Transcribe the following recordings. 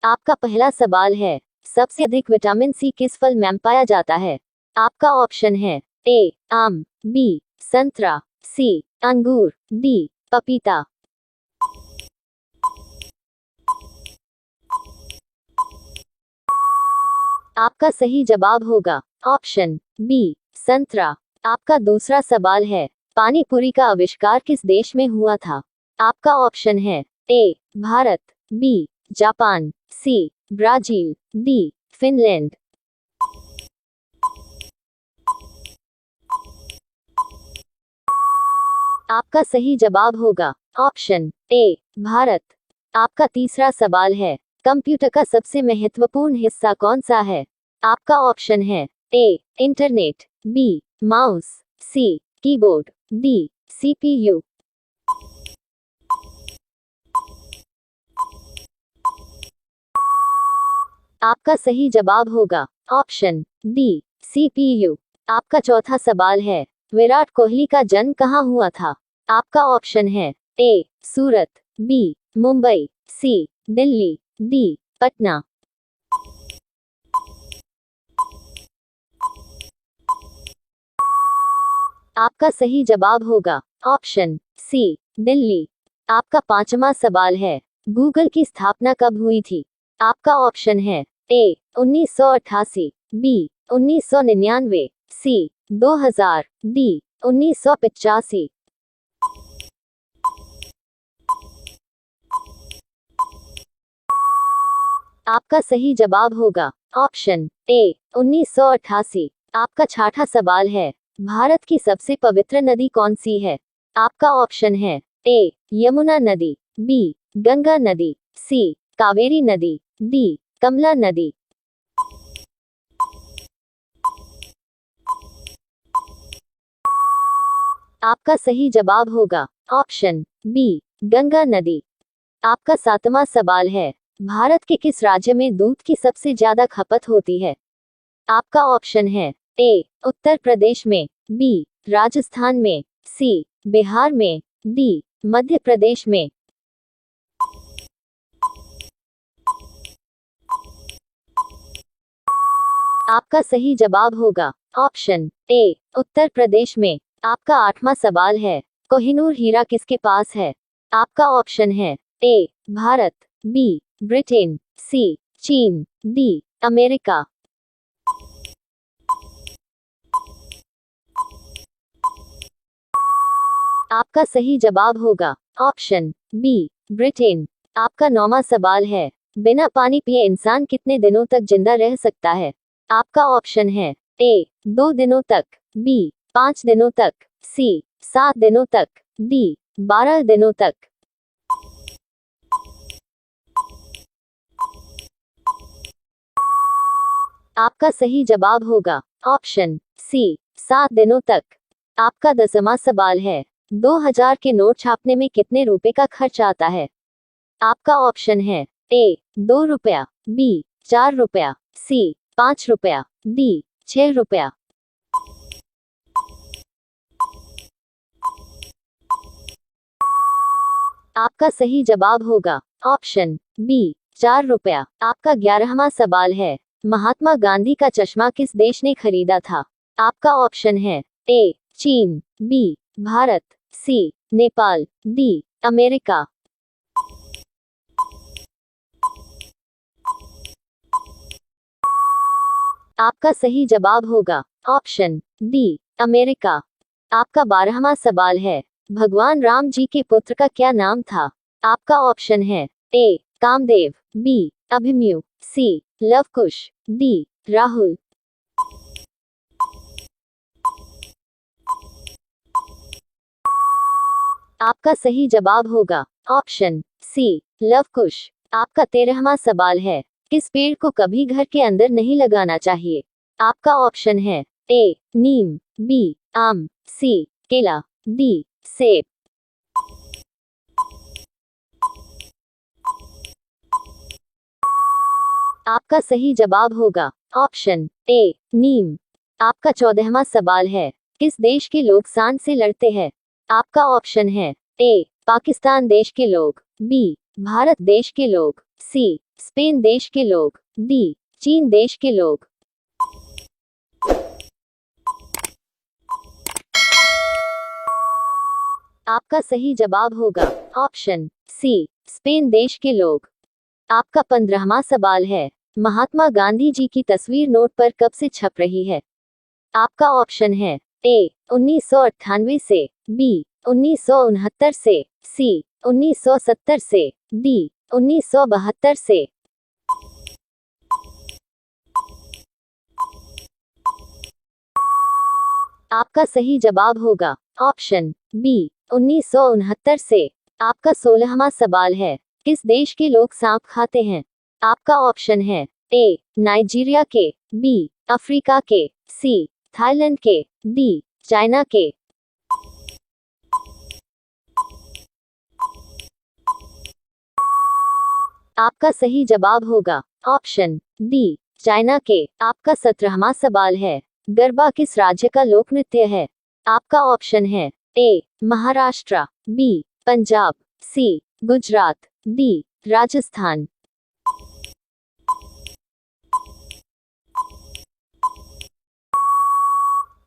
आपका पहला सवाल है, सबसे अधिक विटामिन सी किस फल में पाया जाता है? आपका ऑप्शन है ए आम, बी संतरा, सी अंगूर, डी पपीता। आपका सही जवाब होगा ऑप्शन बी संतरा। आपका दूसरा सवाल है, पानी पूरी का आविष्कार किस देश में हुआ था? आपका ऑप्शन है A Bharat, B Japan, C Brazil, D Finland. आपका सही जवाब होगा ऑप्शन ए भारत। आपका तीसरा सवाल है, कंप्यूटर का सबसे महत्वपूर्ण हिस्सा कौन सा है? आपका ऑप्शन है ए इंटरनेट, बी माउस, सी कीबोर्ड, डी सीपीयू। आपका सही जवाब होगा ऑप्शन डी सीपीयू। आपका चौथा सवाल है, विराट कोहली का जन्म कहाँ हुआ था? आपका ऑप्शन है ए सूरत, बी मुंबई, सी दिल्ली, डी पटना। आपका सही जवाब होगा ऑप्शन सी दिल्ली। आपका पांचवा सवाल है, गूगल की स्थापना कब हुई थी? आपका ऑप्शन है ए 1988, बी 1999, सी 2000, डी 1985। आपका सही जवाब होगा ऑप्शन ए 1988। आपका छठा सवाल है, भारत की सबसे पवित्र नदी कौन सी है? आपका ऑप्शन है ए यमुना नदी, बी गंगा नदी, सी कावेरी नदी, डी कमला नदी। आपका सही जवाब होगा ऑप्शन बी गंगा नदी। आपका सातवां सवाल है, भारत के किस राज्य में दूध की सबसे ज्यादा खपत होती है? आपका ऑप्शन है ए उत्तर प्रदेश में, बी राजस्थान में, सी बिहार में, डी मध्य प्रदेश में। आपका सही जवाब होगा ऑप्शन ए उत्तर प्रदेश में। आपका आठवां सवाल है, कोहिनूर हीरा किसके पास है? आपका ऑप्शन है ए भारत, बी ब्रिटेन, सी चीन, डी अमेरिका। आपका सही जवाब होगा ऑप्शन बी ब्रिटेन। आपका नौवां सवाल है, बिना पानी पिए इंसान कितने दिनों तक जिंदा रह सकता है? आपका ऑप्शन है ए 2 दिनों तक, बी 5 दिनों तक, सी 7 दिनों तक, डी 12 दिनों तक। आपका सही जवाब होगा ऑप्शन सी 7 दिनों तक। आपका 10वां सवाल है, 2000 के नोट छापने में कितने रुपए का खर्च आता है? आपका ऑप्शन है ए 2 रुपया, बी 4 रुपया, सी 5 रुपया, डी 6 रुपया। आपका सही जवाब होगा ऑप्शन बी 4 रुपया। आपका 11वां सवाल है, महात्मा गांधी का चश्मा किस देश ने खरीदा था? आपका ऑप्शन है ए चीन, बी भारत, सी नेपाल, डी अमेरिका। आपका सही जवाब होगा ऑप्शन डी अमेरिका। आपका 12वां सवाल है, भगवान राम जी के पुत्र का क्या नाम था? आपका ऑप्शन है ए कामदेव, बी अभिमन्यु, सी लवकुश, डी राहुल। आपका सही जवाब होगा ऑप्शन सी लवकुश। आपका 13वां सवाल है, किस पेड़ को कभी घर के अंदर नहीं लगाना चाहिए? आपका ऑप्शन है ए नीम, बी आम, सी केला, डी सेब। आपका सही जवाब होगा ऑप्शन ए नीम। आपका 14वां सवाल है, किस देश के लोग सांड से लड़ते हैं? आपका ऑप्शन है ए पाकिस्तान देश के लोग, बी भारत देश के लोग, सी स्पेन देश के लोग। डी चीन देश के लोग। आपका सही जवाब होगा ऑप्शन सी स्पेन देश के लोग। आपका 15वां सवाल है, महात्मा गांधी जी की तस्वीर नोट पर कब से छप रही है? आपका ऑप्शन है ए 1998 से, बी 1969 से, सी 1970 से, डी 1972 से। आपका सही जवाब होगा ऑप्शन बी 1969 से। आपका 16वां सवाल है, किस देश के लोग सांप खाते हैं? आपका ऑप्शन है ए नाइजीरिया के, बी अफ्रीका के, सी थाईलैंड के, डी चाइना के। आपका सही जवाब होगा ऑप्शन डी चाइना के। आपका 17वां सवाल है, गरबा किस राज्य का लोक नृत्य है? आपका ऑप्शन है ए महाराष्ट्र, बी पंजाब, सी गुजरात, डी राजस्थान।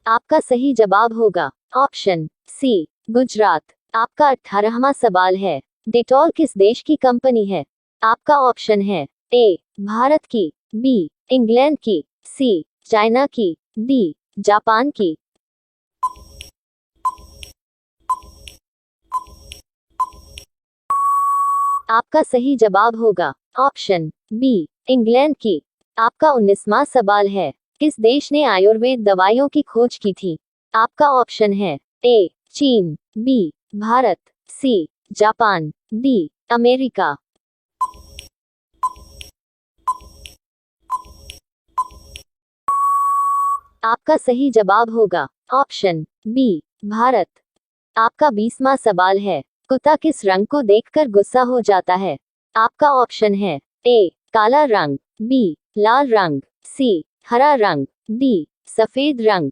आपका सही जवाब होगा ऑप्शन सी गुजरात। आपका 18वां सवाल है, डेटॉल किस देश की कंपनी है? आपका ऑप्शन है ए भारत की, बी इंग्लैंड की, सी चाइना की, डी जापान की। आपका सही जवाब होगा ऑप्शन बी इंग्लैंड की। आपका 19वां सवाल है, किस देश ने आयुर्वेद दवाइयों की खोज की थी? आपका ऑप्शन है ए चीन, B Bharat, C Japan, D America. आपका सही जवाब होगा ऑप्शन बी भारत। आपका 20वां सवाल है, कुत्ता किस रंग को देखकर गुस्सा हो जाता है? आपका ऑप्शन है ए काला रंग, बी लाल रंग, सी हरा रंग, डी सफेद रंग।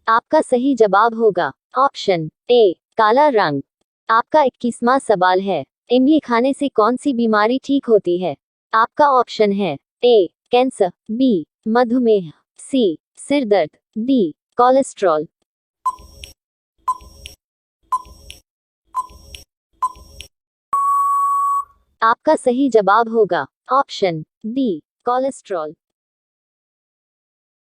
आपका सही जवाब होगा ऑप्शन ए काला रंग। आपका 21वां सवाल है, इमली खाने से कौन सी बीमारी ठीक होती है? आपका ऑप्शन है ए कैंसर, बी मधुमेह, सी सिर दर्द, डी कोलेस्ट्रॉल। आपका सही जवाब होगा ऑप्शन डी कोलेस्ट्रॉल।